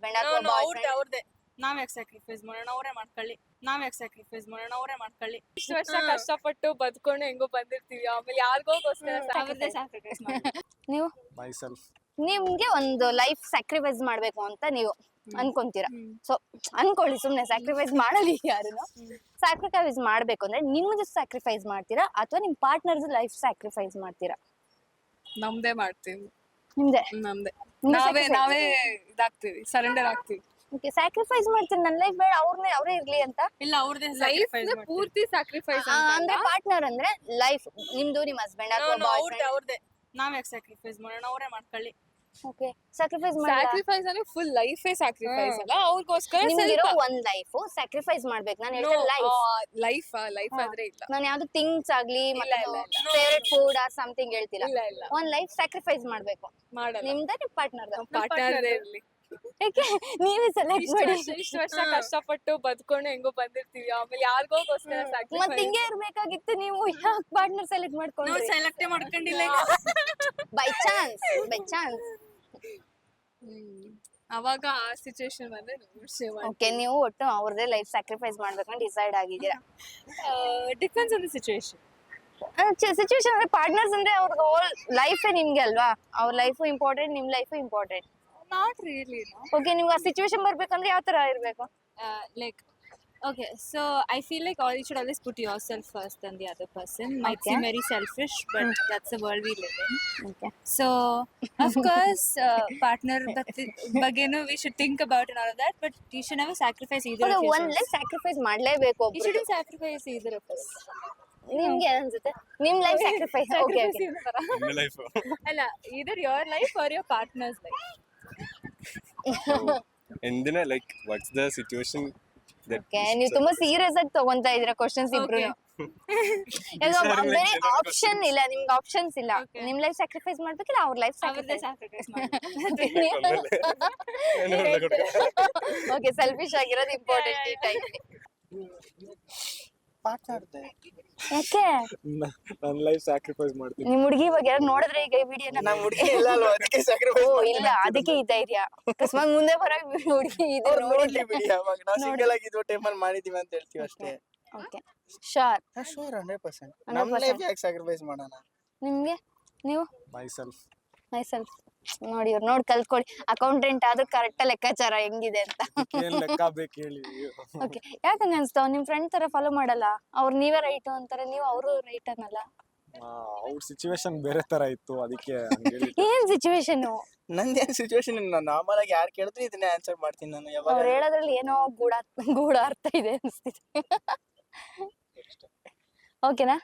Husband ಅಥವಾ boy friend? ಅವ್ರದೇ ನಾವ್ ಯಾಕೆ ಸ್ಯಾಕ್ರಿಫೈಸ್ ಮಾಡೋಣ, ಅವರೇ ಮಾಡ್ಕೊಳ್ಳಿ. ಇಷ್ಟು ವರ್ಷ ಕಷ್ಟಪಟ್ಟು ಬದ್ಕೊಂಡು ಹೆಂಗೋ ಬಂದಿರ್ತೀವಿ, ಆಮೇಲೆ ಯಾರಿಗೋಸ್ಕರ ಅವ್ರದೇ ಸ್ಯಾಕ್ರಿಫೈಸ್ ಮಾಡಿ. ನೀವು myself. ನಿಮ್ಗೆ ಒಂದು ಲೈಫ್ ಸ್ಯಾಕ್ರಿಫೈಸ್ ಮಾಡ್ಬೇಕು ಅಂತ ನೀವು ಅನ್ಕೊಂತೀರಾ. ಸೊ ಅನ್ಕೊಳ್ಳಿ, ಸುಮ್ನೆ ಸ್ಯಾಕ್ರಿಫೈಸ್ ಮಾಡಲಿ ಯಾರುನು. ಸ್ಯಾಕ್ರಿಫೈಸ್ ಮಾಡ್ಬೇಕು ಅಂದ್ರೆ ನಿಮ್ದು ಸ್ಯಾಕ್ರಿಫೈಸ್ ಮಾಡ್ತೀರಾ ಅಥವಾ ನಿಮ್ ಪಾರ್ಟ್ನರ್ಸ್ ಲೈಫ್ ಸ್ಯಾಕ್ರಿಫೈಸ್ ಮಾಡ್ತೀರಾ? ನಮ್ದೇ ಮಾಡ್ತೀವಿ. ನಿಮ್ದೆ ನಮ್ದೇ ನಿಮ್ದೇ ನಾವೇ ಇದಾಗ್ತೀವಿ, ಸರೆಂಡರ್ ಆಗ್ತೀವಿ. ಓಕೆ, ಸ್ಯಾಕ್ರಿಫೈಸ್ ಮಾಡ್ತೀರಾ ನನ್ನ ಲೈಫ್ ಬೇಡ ಅವರೇ ಇರ್ಲಿ ಅಂತ? ಇಲ್ಲ, ಅವ್ರದೇ ಲೈಫ್ ಪೂರ್ತಿ ಸ್ಯಾಕ್ರಿಫೈಸ್ ಅಂದ್ರೆ ಪಾರ್ಟ್ನರ್ ಅಂದ್ರೆ ಲೈಫ್ ನಿಮ್ದು, ನಿಮ್ ಹಸ್ಬೆಂಡ್ ಅಥವಾ ಬಾಯ್ ಫ್ರೆಂಡ್? ಅವ್ರದೇ ನಾವ್ ಯಾಕೆ ಸ್ಯಾಕ್ರಿಫೈಸ್ ಮಾಡೋಣ, ಅವರೇ ಮಾಡ್ಕೊಳ್ಳಿ. ಓಕೆ, ಸ್ಯಾಕ್ರಿಫೈಸ್ ಮಾಡಿ. ಸ್ಯಾಕ್ರಿಫೈಸ್ ಅಂದ್ರೆ ಫುಲ್ ಲೈಫೇ ಸ್ಯಾಕ್ರಿಫೈಸ್ ಅಲ್ಲ, ಅವ್ರಿಗೋಸ್ಕರ ನಿಮ್ಗಿರೋ ಒಂದ್ ಲೈಫ್ ಸ್ಯಾಕ್ರಿಫೈಸ್ ಮಾಡ್ಬೇಕು. ನಾನು ಹೇಳ್ತೀನಿ ಲೈಫ್ ಆದ್ರೆ ಇಲ್ಲ. ನಾನು ಯಾವ್ದು ಥಿಂಗ್ಸ್ ಆಗ್ಲಿ ಫೇವರೇಟ್ ಫುಡ್ ಆರ್ ಸಮಥಿಂಗ್ ಹೇಳ್ತಿಲ್ಲ. ಇಲ್ಲ ಒಂದ್ ಲೈಫ್ ಸ್ಯಾಕ್ರಿಫೈಸ್ ಮಾಡ್ಬೇಕು. ಮಾಡಲ್ಲ. ನಿಮ್ದ ನಿಮ್ ಪಾರ್ಟ್ನರ್ದ? ಪಾರ್ಟ್ನರ್ ಇರ್ಲಿ. ಯಾಕೆ ನೀವೇ ಸೆಲೆಕ್ಟ್ ಮಾಡಿ? ಇಷ್ಟು ವರ್ಷ ಕಷ್ಟಪಟ್ಟು ಬದ್ಕೊಂಡು ಹೆಂಗೋ ಬಂದಿರ್ತೀವಿ, ಆಮೇಲೆ ಯಾರಿಗೋಸ್ಕರ ಮತ್ತೆ ಹಿಂಗೆ ಇರ್ಬೇಕಾಗಿತ್ತು. ನೀವು ಯಾಕೆ ಪಾರ್ಟ್ನರ್ ಸೆಲೆಕ್ಟ್ ಮಾಡ್ಕೊಂಡ್ರಿ? ಸೆಲೆಕ್ಟ್ ಮಾಡ್ಕೊಂಡಿಲ್ಲ. ಬೈ ಚಾನ್ಸ್ ಅವಾಗ ಆ ಸಿಚುವೇಶನ್ ಬಂದ್ರೆ ಓಕೆ, ನೀವು ಒಟ್ಟು ಅವ್ರದೇ ಲೈಫ್ ಸ್ಯಾಕ್ರಿಫೈಸ್ ಮಾಡ್ಬೇಕಂತ ಡಿಸೈಡ್ ಆಗಿದ್ದೀರಾ? Depends on the situation. Situation ಅಂದ್ರೆ ಪಾರ್ಟ್ನರ್ಸ್ ಅಂದ್ರೆ ಅವ್ರ ಲೈಫೇ ನಿಮ್ಗೆ ಅಲ್ವಾ? ಅವ್ರ ಲೈಫು ಇಂಪಾರ್ಟೆಂಟ್, ನಿಮ್ life important. Not really. Okay, ನಿಮ್ಗೆ ಆ ಸಿಚುವೇಶನ್ ಬರ್ಬೇಕಂದ್ರೆ ಯಾವ ತರ ಇರ್ಬೇಕು? Like, okay, so I feel like you should always put yourself first than the other person. Might Okay. seem very selfish, but that's the world we live in. Okay. So, of course, partner bagenu we should think about and all of that, but you should never sacrifice either of ಒಂದ್ yourselves. Life sacrifice ಮಾಡ್ಲೇಬೇಕು You ಒಬ್ರು. shouldn't sacrifice either of us. ನಿಮ್ಗೆ ಅನ್ಸುತ್ತೆ ನಿಮ್ life sacrifice? Okay My life. ಅಲ್ಲ, either your life or your partner's life. Endina, like, what's the situation that? Okay, ನೀವು ತುಂಬಾ serious ಆಗಿ ತಗೊಂತಾ ಇದೀರಾ ಕ್ವಶನ್ಸ್ ಇಬ್ರು. ಬೇರೆ ಆಪ್ಷನ್ ಇಲ್ಲ ನಿಮ್ಗೆ, ಆಪ್ಷನ್ಸ್ ಇಲ್ಲ. ನಿಮ್ ಲೈಫ್ ಸ್ಯಾಕ್ರಿಫೈಸ್ ಮಾಡ್ಬೇಕಿಲ್ಲ ಅವ್ರ ಲೈಫ್ ಅವ್ರದ್ದೇ ಸ್ಯಾಕ್ರಿಫೈಸ್? sacrifice ಓಕೆ, ಸೆಲ್ಫಿಶ್ ಆಗಿರೋದು ಇಂಪಾರ್ಟೆಂಟ್ ಈ ಟೈಮ್. ಯಾಕೆ ನನ್ನ ಲೈಫ್ ಸ್ಯಾಕ್ರಿಫೈಸ್ ಮಾಡ್ತೀನಿ. ನಿಮ್ ಹುಡುಗಿ ಬಗ್ಗೆ ಯಾರು ನೋಡಿದ್ರೆ ಈಗ ಈ ವಿಡಿಯೋನ? ನಮ್ಮ ಹುಡುಗಿ ಇಲ್ಲ ಅಲ್ವಾ, ಅದಕ್ಕೆ sacrifice ಓ ಇಲ್ಲ, ಅದಕ್ಕೆ ಈ ಧೈರ್ಯ. ಅಕಸ್ಮಾತ್ ಮುಂದೆ ಬರೋ ಹುಡುಗಿ ಇದು ಅವ್ರು ನೋಡ್ಲಿ ಬಿಡಿ, ಅವಾಗ ನಾವು ಸಿಂಗಲ್ ಆಗಿದ್ವು ಟೈಮಲ್ಲಿ ಮಾಡಿದೀವಿ ಅಂತ ಹೇಳ್ತೀವಿ ಅಷ್ಟೇ. Okay, sure. ಶೂರ್ 100%. ನಮ್ಮ ಲೈಫ್ ಯಾಕೆ ಸ್ಯಾಕ್ರಿಫೈಸ್ ಮಾಡೋಣ? ನಿಮ್ಗೆ? ನೀವು? ಮೈಸೆಲ್ಫ್. ಮೈಸೆಲ್ಫ್. ನೋಡಿ ಇವ್ರು ನೋಡಿ ಕಲ್ತ್ಕೊಳ್ಳಿ, ಅಕೌಂಟೆಂಟ್ ಆದ್ರೂ ಕರೆಕ್ಟ್ ಲೆಕ್ಕಾಚಾರ ಹೆಂಗಿದೆ ಅಂತ. ಏನ್ ಲೆಕ್ಕ ಬೇಕು ಹೇಳಿ. ಓಕೆ, ಯಾಕಂಗ ಅನ್ಸ್ತಾವ? ನಿಮ್ ಫ್ರೆಂಡ್ ತರ ಫಾಲೋ ಮಾಡಲ್ಲ ಅವ್ರು? ನೀವೇ ರೈಟ್ ಅಂತಾರೆ, ನೀವು ಅವರು ರೈಟ್ ಅನ್ನಲ್ಲ. ಅವ್ರ ಸಿಚುವೇಶನ್ ಬೇರೆ ತರ ಇತ್ತು, ಅದಕ್ಕೆ ಏನ್ ಸಿಚುವೇಶನ್? ನಂದೇನ್ ಸಿಚುವೇಶನ್, ನಾರ್ಮಲ್ ಆಗಿ ಯಾರು ಕೇಳಿದ್ರು ಇದನ್ನೇ ಆನ್ಸರ್ ಮಾಡ್ತೀನಿ ನಾನು. ಯಾವಾಗ ಅವ್ರು ಹೇಳೋದ್ರಲ್ಲಿ ಏನೋ ಗೂಢ ಅರ್ಥ ಇದೆ ಅನ್ಸ್ತಿದೆ. ಓಕೆನಾ?